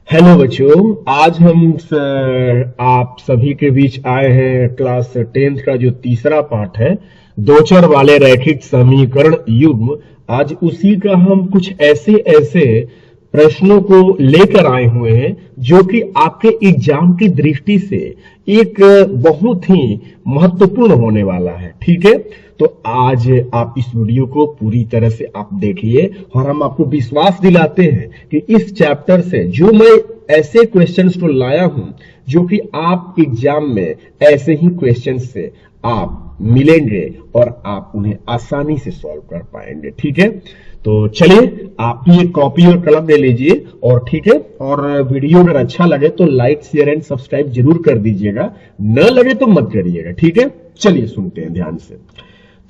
Hello बच्चों। आज हम आप सभी के बीच आए हैं क्लास 10th का जो तीसरा पाठ है, दो चर वाले रैखिक समीकरण युग्म। आज उसी का हम कुछ ऐसे ऐसे प्रश्नों को लेकर आए हुए हैं जो कि आपके एग्जाम की दृष्टि से एक बहुत ही महत्वपूर्ण होने वाला है। ठीक है, तो आज आप इस वीडियो को पूरी तरह से आप देखिए और हम आपको विश्वास दिलाते हैं कि इस चैप्टर से जो मैं ऐसे क्वेश्चंस को लाया हूं जो कि आप एग्जाम में ऐसे ही क्वेश्चंस से आप मिलेंगे और आप उन्हें आसानी से सॉल्व कर पाएंगे। ठीक है, तो चलिए आप भी एक कॉपी और कलम ले लीजिए और ठीक है, और वीडियो अगर अच्छा लगे तो लाइक शेयर एंड सब्सक्राइब जरूर कर दीजिएगा, न लगे तो मत करिएगा। ठीक है, चलिए सुनते हैं ध्यान से।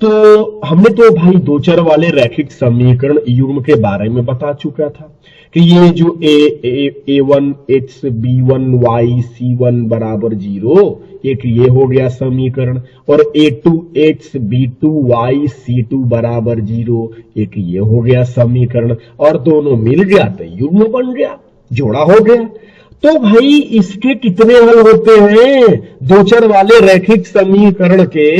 तो हमने तो भाई दो चर वाले रैखिक समीकरण युग्म के बारे में बता चुका था कि ये जो a1 x b1 y c1 बराबर 0, एक ये हो गया समीकरण, और a2 x b2 y c2 बराबर 0, एक ये हो गया समीकरण, और दोनों मिल गया तो युग्म बन गया, जोड़ा हो गया। तो भाई इसके कितने हल होते हैं? दो चर वाले रैखिक समीकरण के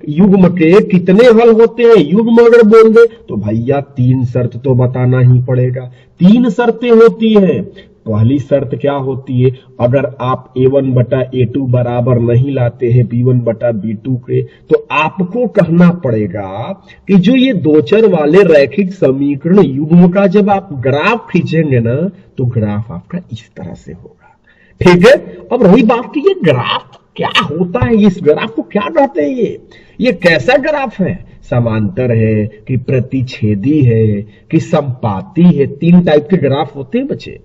युग्म के कितने हल होते हैं? युग्म अगर बोल दे तो भैया तीन शर्त तो बताना ही पड़ेगा। तीन शर्तें होती हैं। पहली शर्त क्या होती है? अगर आप a1 बटा a2 बराबर नहीं लाते हैं b1 बटा b2 के, तो आपको कहना पड़ेगा कि जो ये दो चर वाले रैखिक समीकरण युग्म का जब आप ग्राफ खींचेंगे ना, तो ग्राफ आपका इस तरह से होगा। ठीक है, अब रही बात कि ये ग्राफ क्या होता है, इस ग्राफ को क्या कहते हैं? ये कैसा ग्राफ है? समांतर है कि प्रतिच्छेदी है कि संपाती है? तीन टाइप के ग्राफ होते हैं बच्चे,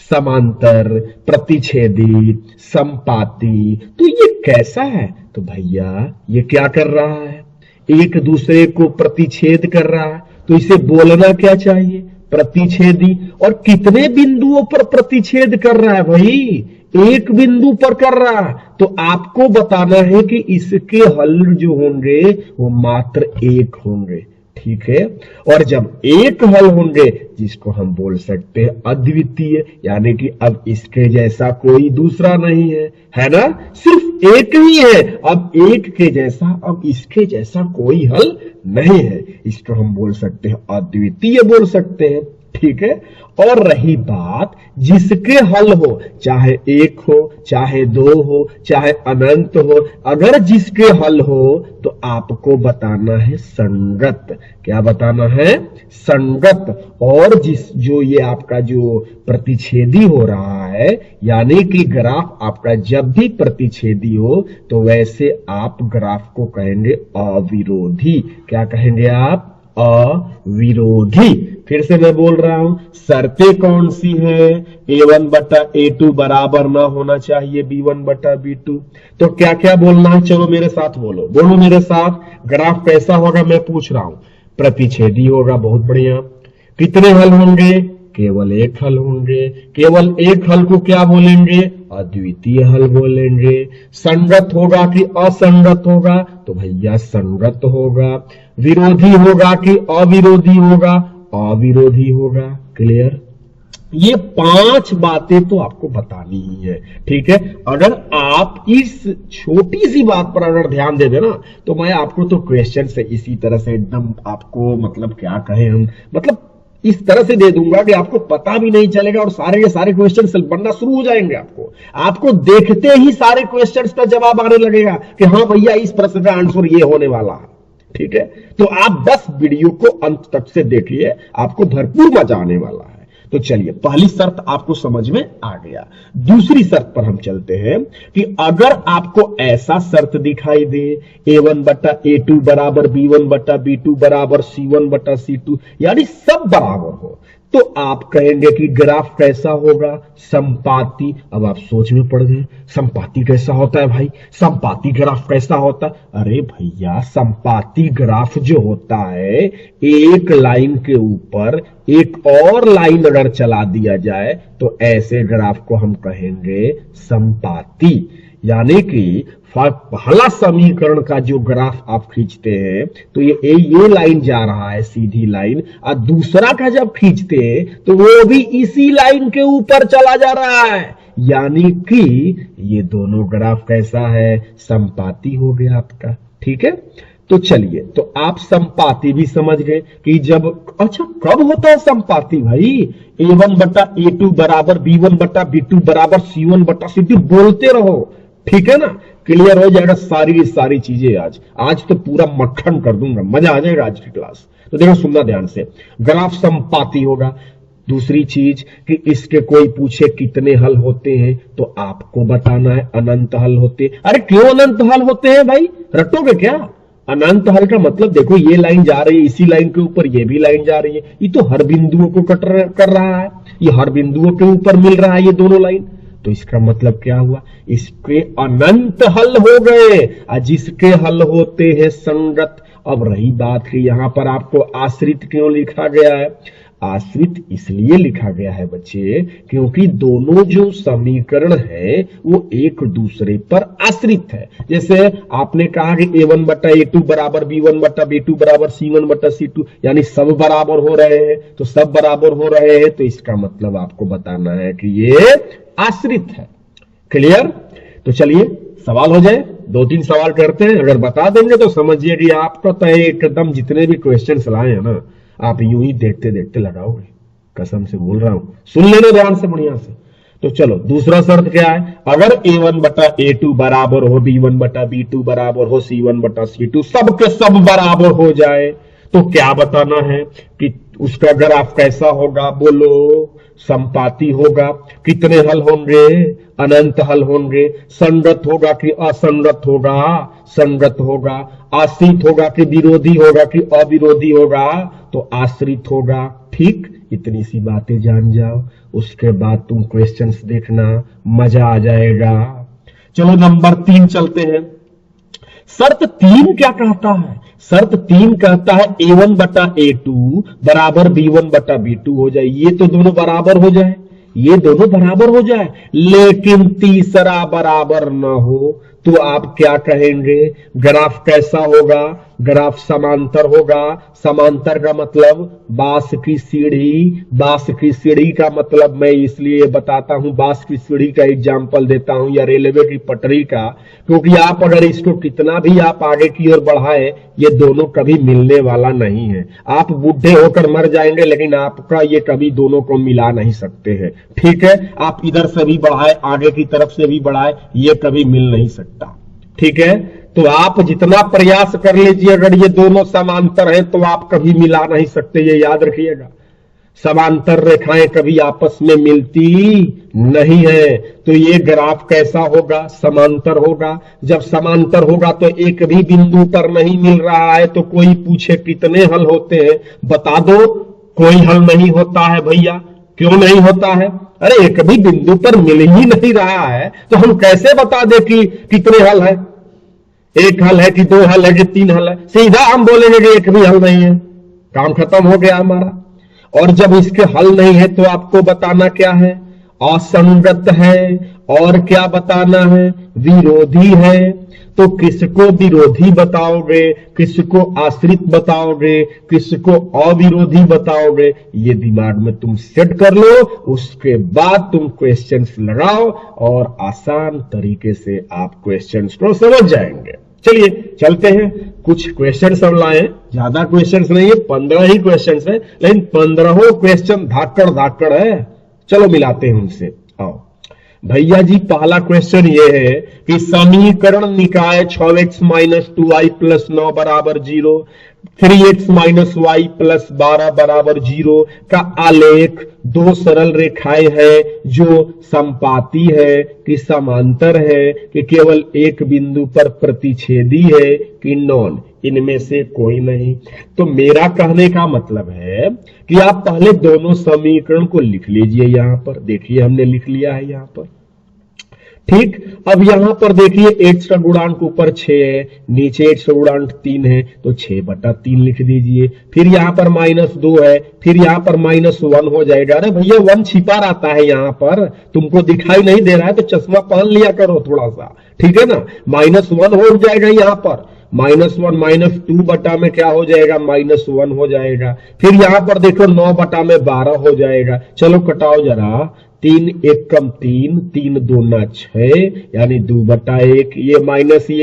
समांतर, प्रतिच्छेदी, संपाती। तो ये कैसा है? तो भैया ये क्या कर रहा है? एक दूसरे को प्रतिच्छेद कर रहा है, तो इसे बोलना क्या चाहिए? प्रतिच्छेदी। और कितने बिंदुओं पर प्रतिच्छेद कर रहा है भाई? एक बिंदु पर कर रहा है। तो आपको बताना है कि इसके हल जो होंगे वो मात्र एक होंगे। ठीक है, और जब एक हल होंगे जिसको हम बोल सकते हैं अद्वितीय, यानी कि अब इसके जैसा कोई दूसरा नहीं है, है ना? सिर्फ एक ही है। अब एक के जैसा, अब इसके जैसा कोई हल नहीं है, इसको हम बोल सकते हैं अद्वितीय बोल सकते हैं। ठीक है, और रही बात जिसके हल हो, चाहे एक हो, चाहे दो हो, चाहे अनंत हो, अगर जिसके हल हो तो आपको बताना है संगत। क्या बताना है? संगत। और जो ये आपका जो प्रतिच्छेदी हो रहा है, यानी कि ग्राफ आपका जब भी प्रतिच्छेदी हो तो वैसे आप ग्राफ को कहेंगे अविरोधी। क्या कहेंगे आप? अविरोधी। फिर से मैं बोल रहा हूं, शर्तें कौन सी है? a1 बटा a2 बराबर ना होना चाहिए b1 बटा b2। तो क्या क्या बोलना है? चलो मेरे साथ बोलो, बोलो मेरे साथ। ग्राफ कैसा होगा मैं पूछ रहा हूं? प्रतिच्छेदी होगा। बहुत बढ़िया। कितने हल होंगे? केवल एक हल होंगे। केवल एक हल को क्या बोलेंगे? अद्वितीय हल बोलेंगे। संगत होगा कि असंगत होगा? तो भैया संगत होगा। विरोधी होगा कि अविरोधी होगा? अविरोधी होगा। क्लियर? ये पांच बातें तो आपको बतानी ही है। ठीक है, अगर आप इस छोटी सी बात पर अगर ध्यान दे देना तो मैं आपको तो क्वेश्चन से इसी तरह से एकदम आपको मतलब क्या कहें हम, मतलब इस तरह से दे दूंगा कि आपको पता भी नहीं चलेगा और सारे के सारे क्वेश्चन बनना शुरू हो जाएंगे। आपको देखते ही सारे क्वेश्चन का जवाब आने लगेगा कि हाँ भैया इस प्रश्न का आंसर ये होने वाला है। ठीक है, तो आप बस वीडियो को अंत तक से देखिए, आपको भरपूर मजा आने वाला है। तो चलिए, पहली शर्त आपको समझ में आ गया। दूसरी शर्त पर हम चलते हैं कि अगर आपको ऐसा शर्त दिखाई दे a1 बटा a2 बराबर b1 बटा b2 बराबर c1 बटा c2, यानी सब बराबर हो, तो आप कहेंगे कि ग्राफ कैसा होगा? संपाती। अब आप सोच में पड़ गए, संपाती कैसा होता है भाई? संपाती ग्राफ कैसा होता है? अरे भैया, संपाती ग्राफ जो होता है, एक लाइन के ऊपर एक और लाइन अगर चला दिया जाए तो ऐसे ग्राफ को हम कहेंगे संपाती। यानी कि पहला समीकरण का जो ग्राफ आप खींचते हैं तो ये लाइन जा रहा है सीधी लाइन, और दूसरा का जब खींचते हैं तो वो भी इसी लाइन के ऊपर चला जा रहा है, यानी कि ये दोनों ग्राफ कैसा है, समपाती हो गया आपका। ठीक है, तो चलिए, तो आप समपाती भी समझ गए कि जब, अच्छा कब होता है समपाती भाई, A1 बटा A2 बराबर B1 बटा B2 बराबर C1 बटा C2, बोलते रहो, ठीक है ना, क्लियर हो जाएगा सारी चीजें। आज तो पूरा मक्खन कर दूंगा, मजा आ जाएगा आज की क्लास। तो देखो सुनना ध्यान से, ग्राफ समपाती होगा। दूसरी चीज कि इसके कोई पूछे कितने हल होते हैं तो आपको बताना है अनंत हल होते हैं। अरे क्यों अनंत हल होते हैं भाई, रटोगे क्या? अनंत हल का मतलब देखो, ये लाइन जा रही है इसी लाइन के ऊपर, ये भी लाइन जा रही है, ये तो हर बिंदुओं को कर रहा है, ये हर बिंदुओं के ऊपर मिल रहा है ये दोनों लाइन, तो इसका मतलब क्या हुआ, इसके अनंत हल हो गए, जिसके हल होते हैं संगत। अब रही बात कि यहां पर आपको आश्रित क्यों लिखा गया है, आश्रित इसलिए लिखा गया है बच्चे क्योंकि दोनों जो समीकरण है वो एक दूसरे पर आश्रित है। जैसे आपने कहा कि A1 बटा A2 बराबर B1 बटा B2 बराबर C1 बटा C2, यानी सब बराबर हो रहे हैं, तो सब बराबर हो रहे हैं तो इसका मतलब आपको बताना है कि ये आश्रित है। क्लियर? तो चलिए सवाल हो जाए, 2-3 सवाल करते हैं, अगर बता देंगे तो समझिए कि आपका तो एकदम जितने भी क्वेश्चन लाए हैं ना, आप यूं ही देखते देखते लगाओगे, कसम से बोल रहा हूं, सुन लेना ध्यान से बढ़िया से। तो चलो दूसरा शर्त क्या है, अगर A1 बटा A2 बराबर हो B1 बटा B2 बराबर हो C1 बटा C2, सब के सब बराबर हो जाए तो क्या बताना है कि उसका ग्राफ कैसा होगा, बोलो, समपाती होगा, कितने हल होंगे, अनंत हल होंगे, संगत होगा कि असंगत होगा, संगत होगा, आश्रित होगा कि विरोधी होगा कि अविरोधी होगा, तो आश्रित होगा। ठीक, इतनी सी बातें जान जाओ, उसके बाद तुम क्वेश्चंस देखना, मजा आ जाएगा। चलो नंबर 3 चलते हैं। शर्त 3 क्या कहता है, शर्त 3 कहता है A1 बटा A2 बराबर B1 बटा B2 हो जाए, ये तो दोनों बराबर हो जाए, ये दोनों बराबर हो जाए, लेकिन तीसरा बराबर ना हो तो आप क्या कहेंगे, ग्राफ कैसा होगा, ग्राफ समांतर होगा। समांतर का मतलब बांस की सीढ़ी, बांस की सीढ़ी का मतलब मैं इसलिए बताता हूं, बांस की सीढ़ी का एग्जांपल देता हूं या रेलवे की पटरी का, क्योंकि आप अगर इसको कितना भी आप आगे की ओर बढ़ाए, ये दोनों कभी मिलने वाला नहीं है। आप बूढ़े होकर मर जाएंगे लेकिन आपका ये कभी दोनों को मिला नहीं सकते हैं। ठीक है, आप इधर से भी बढ़ाए, आगे की तरफ से भी बढ़ाए, ये कभी मिल नहीं सकता। ठीक है, तो आप जितना प्रयास कर लीजिए, अगर ये दोनों समांतर हैं तो आप कभी मिला नहीं सकते, ये याद रखिएगा। समांतर रेखाएं कभी आपस में मिलती नहीं है, तो ये ग्राफ कैसा होगा, समांतर होगा। जब समांतर होगा तो एक भी बिंदु पर नहीं मिल रहा है, तो कोई पूछे कितने हल होते हैं, बता दो कोई हल नहीं होता है भैया। क्यों नहीं होता है? अरे एक भी बिंदु पर मिल ही नहीं रहा है, तो हम कैसे बता दे कि कितने हल है, एक हल है कि 2 हल है कि 3 हल है? सीधा हम बोलेंगे कि एक भी हल नहीं है, काम खत्म हो गया हमारा। और जब इसके हल नहीं है तो आपको बताना क्या है, असंगत है, और क्या बताना है, विरोधी है। तो किसको विरोधी बताओगे, किसको आश्रित बताओगे, किसको अविरोधी बताओगे, ये दिमाग में तुम सेट कर लो। उसके बाद तुम क्वेश्चंस लगाओ और आसान तरीके से आप क्वेश्चंस को समझ जाएंगे। चलिए चलते हैं, कुछ क्वेश्चन सब लाए, ज्यादा क्वेश्चंस नहीं है, 15 ही क्वेश्चंस है, लेकिन 15 क्वेश्चन धाकड़ है। चलो मिलाते हैं उनसे, आओ भैया जी। पहला क्वेश्चन ये है कि समीकरण निकाय 6x - 2y + 9 बराबर 0, 3x - y + 12 बराबर 0 का आलेख 2 सरल रेखाएं हैं जो समपाती है कि समांतर है कि केवल एक बिंदु पर प्रतिच्छेदी है कि नॉन, इनमें से कोई नहीं। तो मेरा कहने का मतलब है कि आप पहले दोनों समीकरण को लिख लीजिए। यहां पर देखिए हमने लिख लिया है यहां पर, ठीक। अब यहां पर देखिए x का गुणांक ऊपर 6 है, नीचे x का गुणांक 3 है, तो 6/3 लिख दीजिए। फिर यहां पर -2 है, फिर यहां पर -1 हो जाएगा। अरे भैया 1 छिपा रहता है यहां पर, तुमको दिखाई नहीं दे रहा है तो चश्मा पहन लिया करो थोड़ा सा, ठीक है ना। -1 हो जाएगा यहां पर, -1 -2 बटा में क्या हो जाएगा, -1 हो जाएगा। फिर यहां पर देखो 9/12 हो जाएगा। चलो कटाओ जरा, 3 1 कम 3, 3 दूना 6, यानी 2/1। ये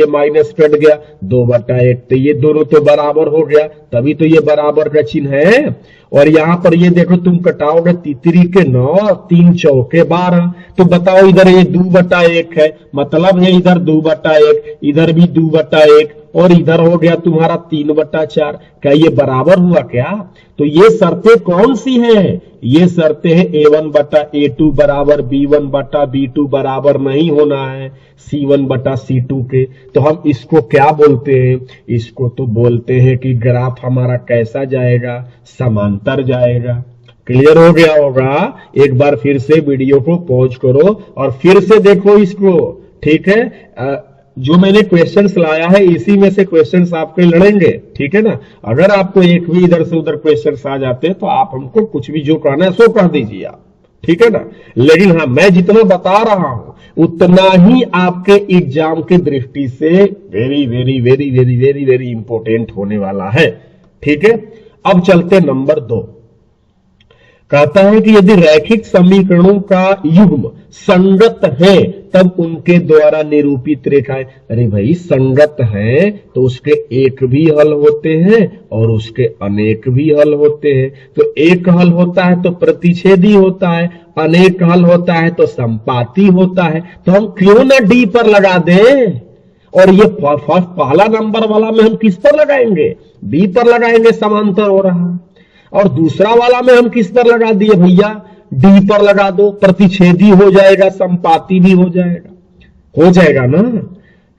माइनस कट गया, 2/1, तो ये दोनों तो बराबर हो गया, तभी तो ये बराबर का चिन्ह है। और यहां पर ये देखो तुम कटाओगे, तितरी के 9, 3 चौके 12, तो बताओ इधर ये 2/1 है, मतलब है इधर 2/1, इधर भी 2/1, और इधर हो गया तुम्हारा 3/4। क्या ये बराबर हुआ क्या? तो ये शर्तें कौन सी हैं? ये शर्तें हैं A1/A2 बराबर B1/B2 बराबर नहीं होना है C1/C2 के। तो हम इसको क्या बोलते हैं? इसको तो बोलते हैं कि ग्राफ हमारा कैसा जाएगा, समांतर जाएगा। क्लियर हो गया होगा? एक बार फिर से वीडियो को पॉज करो और फिर से देखो इसको, ठीक है। जो मैंने क्वेश्चंस लाया है इसी में से क्वेश्चंस आपके लड़ेंगे, ठीक है ना। अगर आपको एक भी इधर से उधर क्वेश्चंस आ जाते हैं तो आप हमको कुछ भी जो कहना है सो कह दीजिए आप, ठीक है ना। लेकिन हाँ, मैं जितना बता रहा हूं उतना ही आपके एग्जाम की दृष्टि से very very very very very very important होने वाला है, ठीक है। अब चलते नंबर 2। कहता है कि यदि रैखिक समीकरणों का युग्म संगत है तब उनके द्वारा निरूपित रेखाएं। अरे भाई संगत है तो उसके एक भी हल होते हैं और उसके अनेक भी हल होते हैं। तो एक हल होता है तो प्रतिच्छेदी होता है, अनेक हल होता है तो संपाती होता है। तो हम क्यों ना डी पर लगा दें, और ये फर्स्ट पहला नंबर वाला में हम किस पर लगाएंगे? बी पर लगाएंगे, समांतर हो रहा। और दूसरा वाला में हम किस पर लगा दिए भैया? डी पर लगा दो, प्रतिच्छेदी हो जाएगा, संपाती भी हो जाएगा ना।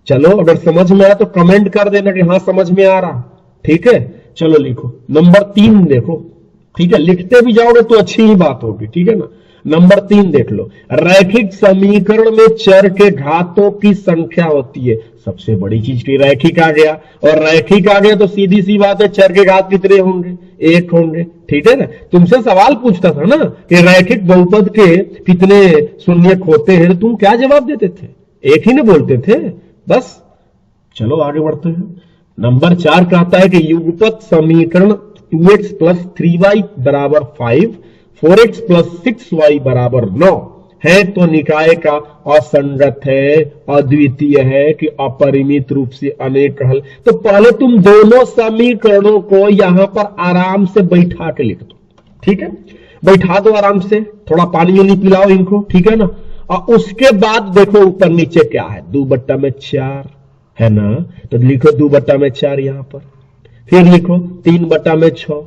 चलो अगर समझ में आया तो कमेंट कर देना कि हाँ समझ में आ रहा, ठीक है। चलो लिखो नंबर 3 देखो, ठीक है। लिखते भी जाओगे तो अच्छी ही बात होगी, ठीक है ना। नंबर 3 देख लो, रैखिक समीकरण में चर के घातों की संख्या होती है। सबसे बड़ी चीज की रैखिक आ गया, और रैखिक आ गया तो सीधी सी बात है चर के घात कितने होंगे? 1 होंगे, ठीक है ना। तुमसे सवाल पूछता था ना कि रैखिक बहुपद के कितने शून्यक होते हैं, तो तुम क्या जवाब देते थे? 1 ही ना बोलते थे बस। चलो आगे बढ़ते हैं। नंबर 4 कहता है कि युगपत समीकरण 2x + 3y = 5, 4x + 6y = 9 है तो निकाय का असंगत है, अद्वितीय है कि अपरिमित रूप से अनेक हल। तो पहले तुम दोनों समीकरणों को यहां पर आराम से बैठा के लिख दो, ठीक है। बैठा दो आराम से, थोड़ा पानी वानी पिलाओ इनको, ठीक है ना। और उसके बाद देखो ऊपर नीचे क्या है, 2/4 है ना। तो लिखो 2/4 यहां पर, फिर लिखो 3/6,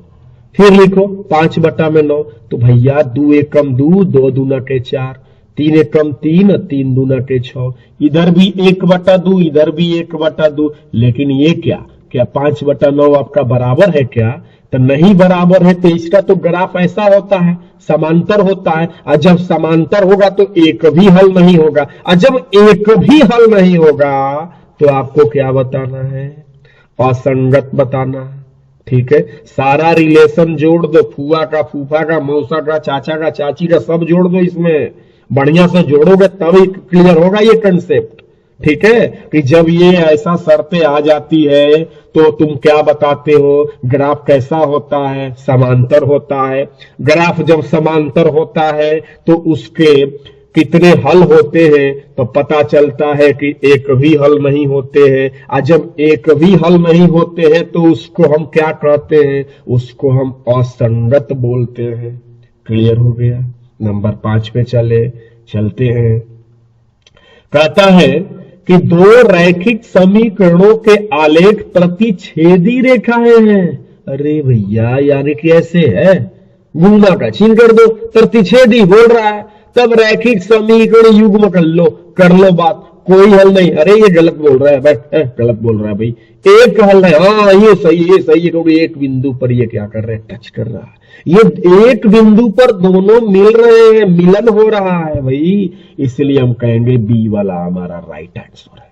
फिर लिखो 5/9। तो भैया 2 1 कम 2, 2 दूना के 4, 3 1 कम 3, 3 दूना के 6। इधर भी 1/2, इधर भी 1/2। लेकिन ये क्या 5/9 आपका बराबर है क्या? तो नहीं बराबर है। तो इसका तो ग्राफ ऐसा होता है, समांतर होता है। और जब समांतर होगा तो एक भी हल नहीं होगा, और जब एक भी हल नहीं होगा तो आपको क्या बताना है? असंगत बताना है, ठीक है। सारा रिलेशन जोड़ दो, फुआ का, फूफा का, मौसा का, चाचा का, चाची का, सब जोड़ दो इसमें। बढ़िया से जोड़ोगे तभी क्लियर होगा ये कंसेप्ट, ठीक है। कि जब ये ऐसा शर्तें आ जाती है तो तुम क्या बताते हो? ग्राफ कैसा होता है? समांतर होता है। ग्राफ जब समांतर होता है तो उसके कितने हल होते हैं? तो पता चलता है कि एक भी हल नहीं होते हैं। और जब एक भी हल नहीं होते हैं तो उसको हम क्या कहते हैं? उसको हम असंगत बोलते हैं। क्लियर हो गया? नंबर 5 पे चलते हैं। कहता है कि 2 रैखिक समीकरणों के आलेख प्रतिच्छेदी रेखाएं हैं। अरे भैया यानी कि ऐसे है, गुणा का चिन्ह कर दो, प्रतिच्छेदी बोल रहा है, तब रैखिक समीकरण युग्म कर लो बात, कोई हल नहीं। अरे ये गलत बोल रहा है भाई, गलत बोल रहा है भाई, एक हल है। हाँ ये सही है, क्योंकि एक बिंदु पर ये क्या कर रहे हैं? टच कर रहा है। ये एक बिंदु पर दोनों मिल रहे हैं, मिलन हो रहा है भाई, इसलिए हम कहेंगे बी वाला हमारा राइट आंसर है।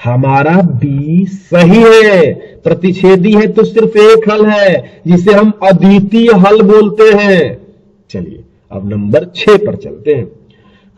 हमारा बी सही है। प्रतिच्छेदी है तो सिर्फ एक हल है जिसे हम अद्वितीय हल बोलते हैं। चलिए अब नंबर 6 पर चलते हैं।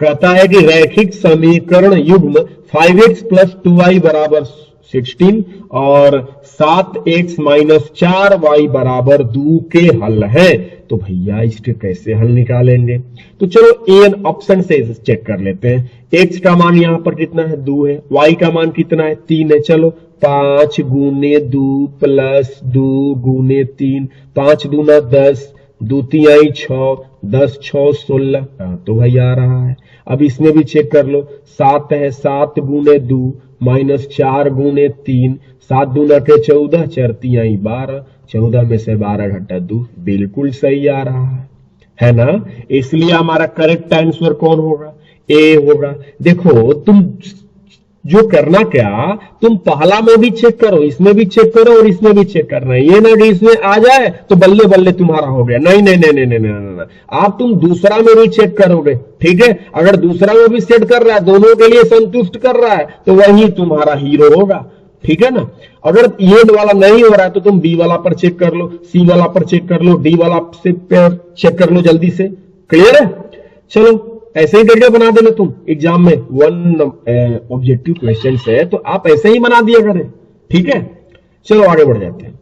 कहता है कि रैखिक समीकरण युग्म 5x प्लस 2y बराबर 16 और 7x माइनस 4y बराबर 2 के हल है। तो भैया इसके कैसे हल निकालेंगे? तो चलो एन ऑप्शन से चेक कर लेते हैं। x का मान यहां पर कितना है? 2 है। y का मान कितना है? 3 है। चलो 5 गुने 2 प्लस 2 गुने 3, 5 दूना 10, 2 तिहाई 6, 10 6 16। तो भाई आ रहा है। अब इसमें भी चेक कर लो। 7 है, 7 गुने 2 माइनस 4 गुने 3, 7 दूना के 14, 4 तिहाई 12, 14 में से 12 घटा 2, बिल्कुल सही आ रहा है ना? इसलिए हमारा करेक्ट आंसर कौन होगा? ए होगा। देखो तुम जो करना क्या, तुम पहला में भी चेक करो, इसमें भी चेक करो और इसमें भी चेक करना है। ये ना कि इसमें आ जाए तो बल्ले बल्ले तुम्हारा हो गया। नहीं नहीं नहीं नहीं नहीं नहीं, आप तुम दूसरा में भी चेक करोगे, ठीक है? अगर दूसरा में भी सेट कर रहा है, दोनों के लिए संतुष्ट कर रहा है, तो वही तुम्हारा हीरो होगा, ठीक है ना? अगर ये वाला नहीं हो रहा है तो तुम बी वाला पर चेक कर लो, सी वाला पर चेक कर लो, डी वाला से चेक कर लो जल्दी से। क्लियर है? चलो ऐसे ही करके बना देना तुम एग्जाम में। 1 ऑब्जेक्टिव क्वेश्चन है तो आप ऐसे ही बना दिया करें, ठीक है? चलो आगे बढ़ जाते हैं।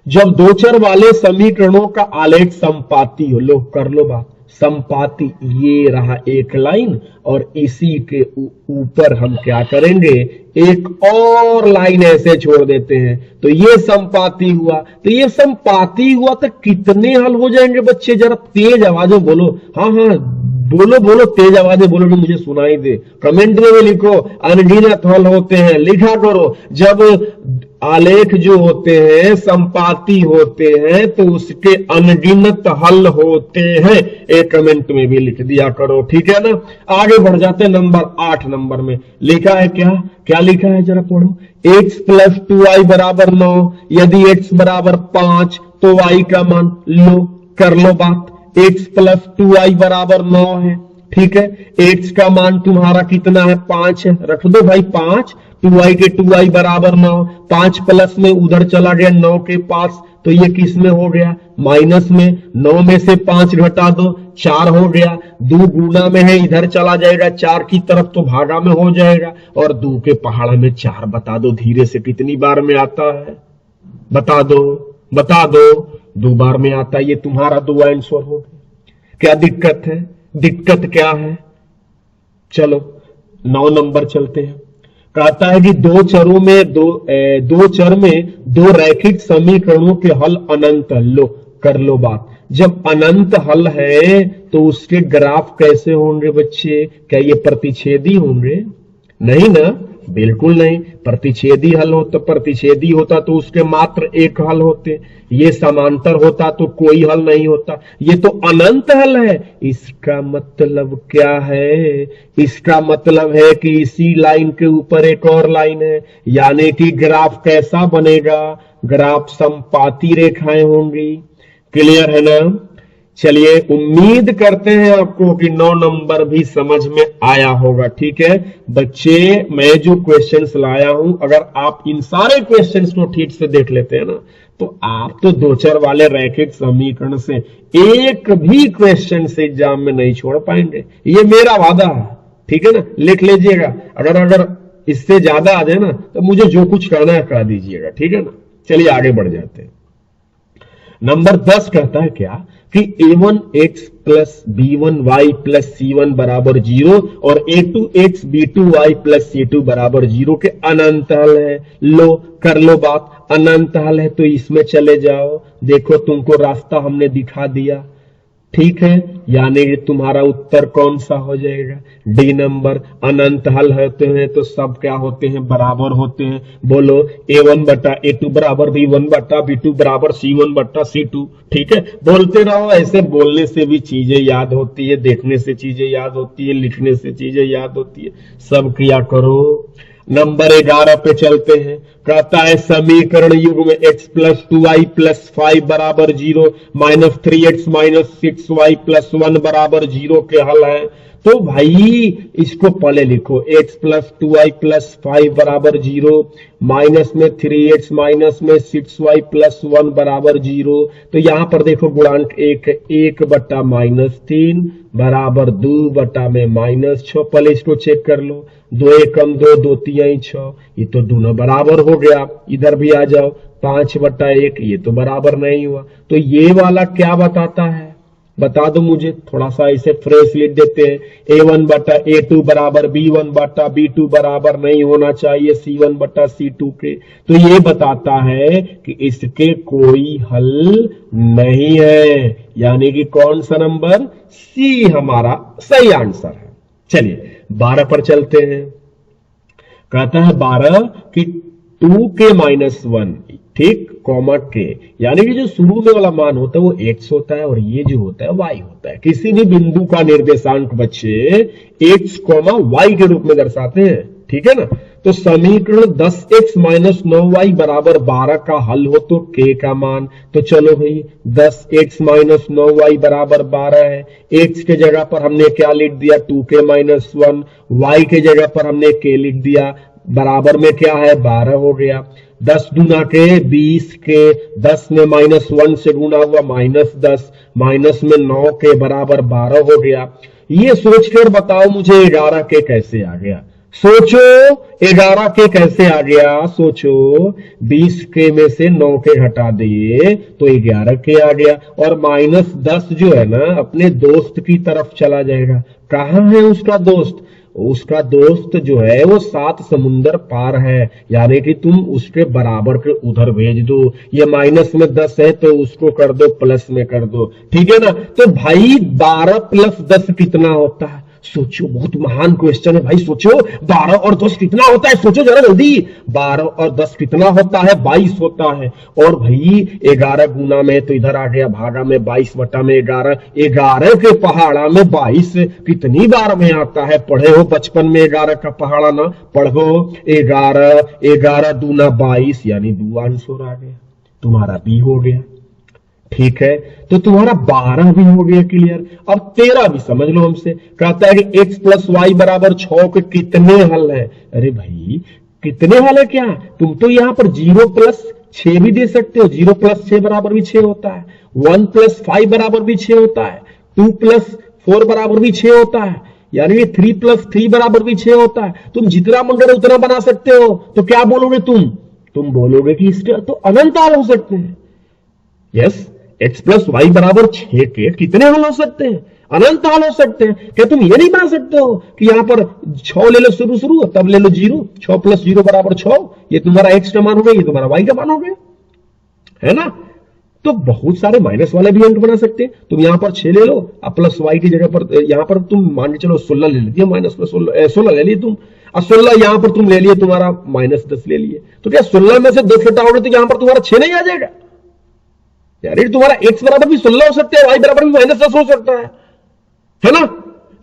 जब दो चर वाले समीकरणों का आलेख संपाती हो, लो कर लो बात। संपाती ये रहा एक लाइन और इसी के ऊपर हम क्या करेंगे? एक और लाइन ऐसे छोड़ देते हैं, तो ये संपाती हुआ। तो ये संपाती हुआ तो कितने हल हो जाएंगे बच्चे? जरा तेज आवाज में बोलो। हाँ हाँ बोलो बोलो, तेज आवाज में बोलो कि मुझे सुनाई दे। कमेंट में भी लिखो अनगिनत हल होते हैं, लिखा करो। जब आलेख जो होते हैं संपाती होते हैं तो उसके अनगिनत हल होते हैं, एक कमेंट में भी लिख दिया करो, ठीक है ना? आगे बढ़ जाते हैं। नंबर 8 नंबर में लिखा है क्या? क्या लिखा है जरा पढ़ो। x प्लस 2y बराबर 9, यदि x बराबर 5 तो y का मान लो, कर लो बात। x प्लस 2y बराबर 9 है, ठीक है? x का मान तुम्हारा कितना है? 5 है। रख दो भाई 5, 2y के 2y बराबर 9, 5 प्लस में उधर चला गया 9 के पास, तो ये किस में हो गया? माइनस में। 9 में से 5 घटा दो, 4 हो गया। 2 गुना में है, इधर चला जाएगा 4 की तरफ तो भागा में हो जाएगा। और 2 के पहाड़ में 4 बता दो धीरे से कितनी बार में आता है? बता दो बता दो। 2 बार में आता है। ये तुम्हारा 2 आंसर हो गया। क्या दिक्कत है? दिक्कत क्या है? चलो 9 नंबर चलते हैं। कहता है कि दो चर में दो रैखिक समीकरणों के हल अनंत। लो कर लो बात। जब अनंत हल है तो उसके ग्राफ कैसे होंगे बच्चे? क्या ये प्रतिच्छेदी होंगे? नहीं ना, बिल्कुल नहीं। प्रतिच्छेदी हल हो तो प्रतिच्छेदी होता तो उसके मात्र एक हल होते। ये समांतर होता तो कोई हल नहीं होता। ये तो अनंत हल है। इसका मतलब क्या है? इसका मतलब है कि इसी लाइन के ऊपर एक और लाइन है, यानी कि ग्राफ कैसा बनेगा? ग्राफ संपाती रेखाएं होंगी। क्लियर है ना? चलिए उम्मीद करते हैं आपको कि 9 नंबर भी समझ में आया होगा, ठीक है बच्चे? मैं जो क्वेश्चंस लाया हूं, अगर आप इन सारे क्वेश्चंस को ठीक से देख लेते हैं ना, तो आप तो दो चर वाले रैखिक समीकरण से एक भी क्वेश्चन से एग्जाम में नहीं छोड़ पाएंगे। ये मेरा वादा है, ठीक है ना? लिख लीजिएगा। अगर इससे ज्यादा आ जाए ना तो मुझे जो कुछ करना है करा दीजिएगा, ठीक है ना? चलिए आगे बढ़ जाते हैं। नंबर 10 कहता है क्या कि a1x plus b1y plus c1 बराबर 0 और a2x b2y प्लस c2 बराबर 0 के अनंत हल है। लो कर लो बात। अनंत हल है तो इसमें चले जाओ। देखो तुमको रास्ता हमने दिखा दिया, ठीक है? यानी कि तुम्हारा उत्तर कौन सा हो जाएगा? D number. अनंत हल होते हैं तो सब क्या होते हैं? बराबर होते हैं। बोलो a1 बटा a2 बराबर b1 बटा b2 बराबर c1 बटा c2, ठीक है? बोलते रहो। ऐसे बोलने से भी चीजें याद होती है, देखने से चीजें याद होती है, लिखने से चीजें याद होती है। सब किया करो। नंबर 11 पे चलते हैं। कहता है समीकरण युग्म x प्लस 2y प्लस 5 बराबर 0 minus 3x minus 6y plus 1 बराबर 0 के हल है। तो भाई इसको पहले लिखो, x प्लस 2y प्लस 5 बराबर 0 माइनस में 3x माइनस में 6y प्लस 1 बराबर 0। तो यहां पर देखो गुणांक 1 बटा माइनस 3 बराबर 2 बटा में माइनस 6। पहले इसको चेक कर लो, 2 एकम 2, 2 तिहाई 6, ये तो दोनों बराबर हो गया। इधर भी आ जाओ, 5 बटा 1, ये तो बराबर नहीं हुआ। तो ये वाला क्या बताता है, बता दो मुझे। थोड़ा सा इसे फ्रेश लिख देते हैं। a1 बटा a2 बराबर b1 बटा b2 बराबर नहीं होना चाहिए c1 बटा c2 के। तो ये बताता है कि इसके कोई हल नहीं है, यानी कि कौन सा नंबर, सी हमारा सही आंसर है। चलिए 12 पर चलते हैं। कहता है 12 कि 2k माइनस 1 ठीक कॉमा के, यानी कि जो शुरू में वाला मान होता है वो x होता है और ये जो होता है y होता है। किसी भी बिंदु का निर्देशांक बच्चे x कॉमा y के रूप में दर्शाते हैं, ठीक है ना। तो समीकरण 10x माइनस 9y बराबर 12 का हल हो तो k का मान, तो चलो भाई 10x माइनस 9y बराबर 12 है। x के जगह पर हमने क्या लिख दिया, 2k माइनस 1, y के जगह पर हमने k लिख दिया, बराबर में क्या है 12 हो गया। 10 गुना के 20 के, 10 में माइनस 1 से गुना हुआ माइनस 10, माइनस में 9 के बराबर 12 हो गया। ये सोचकर बताओ मुझे 11 के कैसे आ गया, सोचो 11 के कैसे आ गया, सोचो। 20 के में से 9 के घटा दिए तो 11 के आ गया, और माइनस 10 जो है ना अपने दोस्त की तरफ चला जाएगा। कहां है उसका दोस्त, उसका दोस्त जो है वो 7 समुंदर पार है, यानी कि तुम उसके बराबर के उधर भेज दो। ये माइनस में 10 है तो उसको कर दो प्लस में कर दो, ठीक है ना। तो भाई 12 प्लस 10 कितना होता है, सोचो। बहुत महान क्वेश्चन है भाई, सोचो 12 और 10 कितना होता है, सोचो जरा जल्दी। 12 और 10 कितना होता है, 22 होता है। और भाई 11 गुना में तो इधर आ गया भागा में 22 बटा में 11। 11 के पहाड़ा में 22 कितनी बार में आता है, पढ़े हो बचपन में 11 का पहाड़ा ना, पढ़ो। 11 दूना 22 यानी 2 आंसर आ गया, तुम्हारा बी हो गया, ठीक है। तो तुम्हारा 12 भी हो गया क्लियर। अब 13 भी समझ लो हमसे। कहता है कि x प्लस वाई बराबर 6 के कितने हल है। अरे भाई कितने हल है क्या, तुम तो यहां पर 0 प्लस 6 भी दे सकते हो, 0 प्लस 6 बराबर भी 6 होता है, 1 प्लस 5 बराबर भी 6 होता है, 2 प्लस 4 बराबर भी 6 होता है, यानी कि 3 प्लस 3 बराबर भी 6 होता है। तुम जितना मन करे उतना बना सकते हो। तो क्या बोलोगे तुम बोलोगे कि इसके तो अनंत हल हो सकते हैं। यस, x प्लस वाई बराबर 6 के कितने हल हो सकते हैं, अनंत हल हो सकते हैं। क्या तुम ये नहीं बना सकते हो कि यहां पर 6 ले लो शुरू तब ले लो 0, 6 प्लस 0 बराबर 6, ये तुम्हारा x का मान हो गया, ये तुम्हारा y का मान हो गया, है ना। तो बहुत सारे माइनस वाले भी अंक बना सकते हैं। तुम यहां पर 6 ले लो, अब प्लस y की जगह पर यहां पर तुम मान के चलो 16 ले लीजिए, माइनस प्लस 16 ले लिए तुम, और 16 यहां पर तुम ले लिए, तुम्हारा माइनस 10 ले लिए। तो क्या 16 में से 10 घटाओगे तो यहां पर तुम्हारा 6 नहीं आ जाएगा, यानी तुम्हारा x बराबर भी 16 हो सकते हैं, y बराबर भी माइनस 10 हो सकता है ना।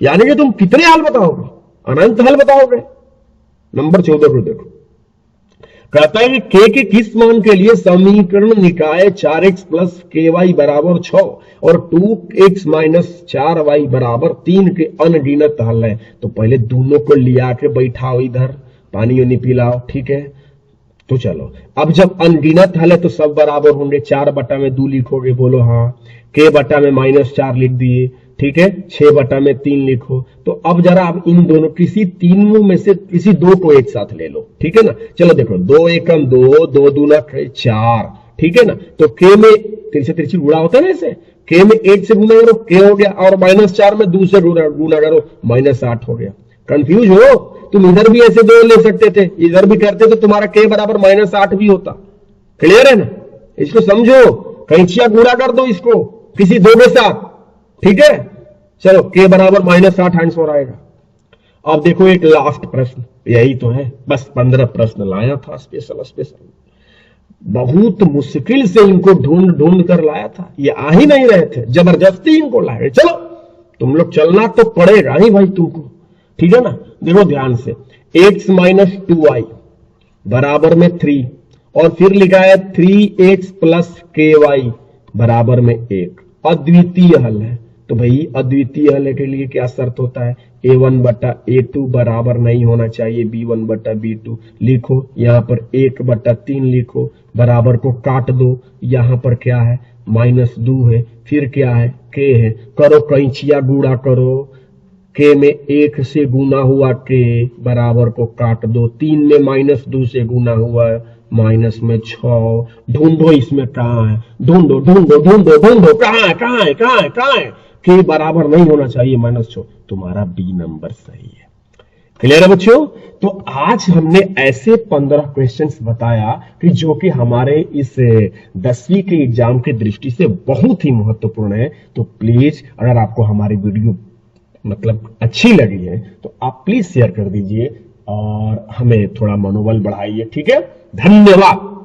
यानी कि तुम कितने हल बताओगे, अनंत हल बताओगे। नंबर 14 को देखो। कहता है कि k के किस मान के लिए समीकरण निकाय 4x प्लस ky बराबर 6 और 2x माइनस 4y बराबर 3 के अनगिनत हल है। तो पहले दोनों को लिया के बैठाओ, इधर पानी वानी पिलाओ, ठीक है। तो चलो अब जब अनगिनत हल है तो सब बराबर होंगे, 4 बटा में 2 लिखोगे, बोलो हाँ। k बटा में माइनस 4 लिख दिए, ठीक है। 6 बटा में 3 लिखो। तो अब जरा अब इन दोनों किसी तीनों में से किसी दो को एक साथ ले लो, ठीक है ना। चलो देखो 2 एकम 2, 2 दूना 4, ठीक है ना। तो k में तिरछे तिरछी गुणा होता है ना, ऐसे k में 8 से गुना करो k हो गया, और माइनस 4 में 2 से गुणा करो माइनस 8 हो गया। कंफ्यूज हो, तुम इधर भी ऐसे 2 ले सकते थे, इधर भी करते तो तुम्हारा k बराबर माइनस 8 भी होता। क्लियर है ना, इसको समझो, कैंचिया गुणा कर दो इसको किसी 2 के साथ, ठीक है। चलो k बराबर माइनस 8 आंसर आएगा। अब देखो एक लास्ट प्रश्न, यही तो है, बस 15 प्रश्न लाया था स्पेशल, बहुत मुश्किल से इनको ढूंढ कर लाया था, ये आ ही नहीं रहे थे, जबरदस्ती इनको लाए। चलो तुम लोग चलना तो पड़ेगा ही भाई तुमको, ठीक है ना। देखो ध्यान से, x माइनस 2y बराबर में 3 और फिर लिखा है 3x प्लस ky बराबर में 1। अद्वितीय हल है। तो भाई अद्वितीय हल के लिए क्या शर्त होता है, a1 बटा a2 बराबर नहीं होना चाहिए b1 बटा b2। लिखो यहां पर 1 बटा 3 लिखो, बराबर को काट दो, यहां पर क्या है -2 है, फिर क्या है k है, करो कैंचिया गुणा करो, k में 1 से गुना हुआ k बराबर को काट दो, 3 में -2 से गुना हुआ माइनस में 6। ढूंढो इसमें कहां है, ढूंढो ढूंढो ढूंढो ढूंढो, कहां है कहां है कहां है कहां है, k बराबर नहीं होना चाहिए -6। तुम्हारा बी नंबर सही है। क्लियर है बच्चों। तो आज हमने ऐसे 15 क्वेश्चंस बताया कि जो कि हमारे इस 10वीं के एग्जाम की दृष्टि से बहुत ही महत्वपूर्ण है। तो प्लीज अगर आपको हमारी वीडियो मतलब अच्छी लगी है तो आप प्लीज शेयर कर दीजिए और हमें थोड़ा मनोबल बढ़ाइए। ठीक है, धन्यवाद।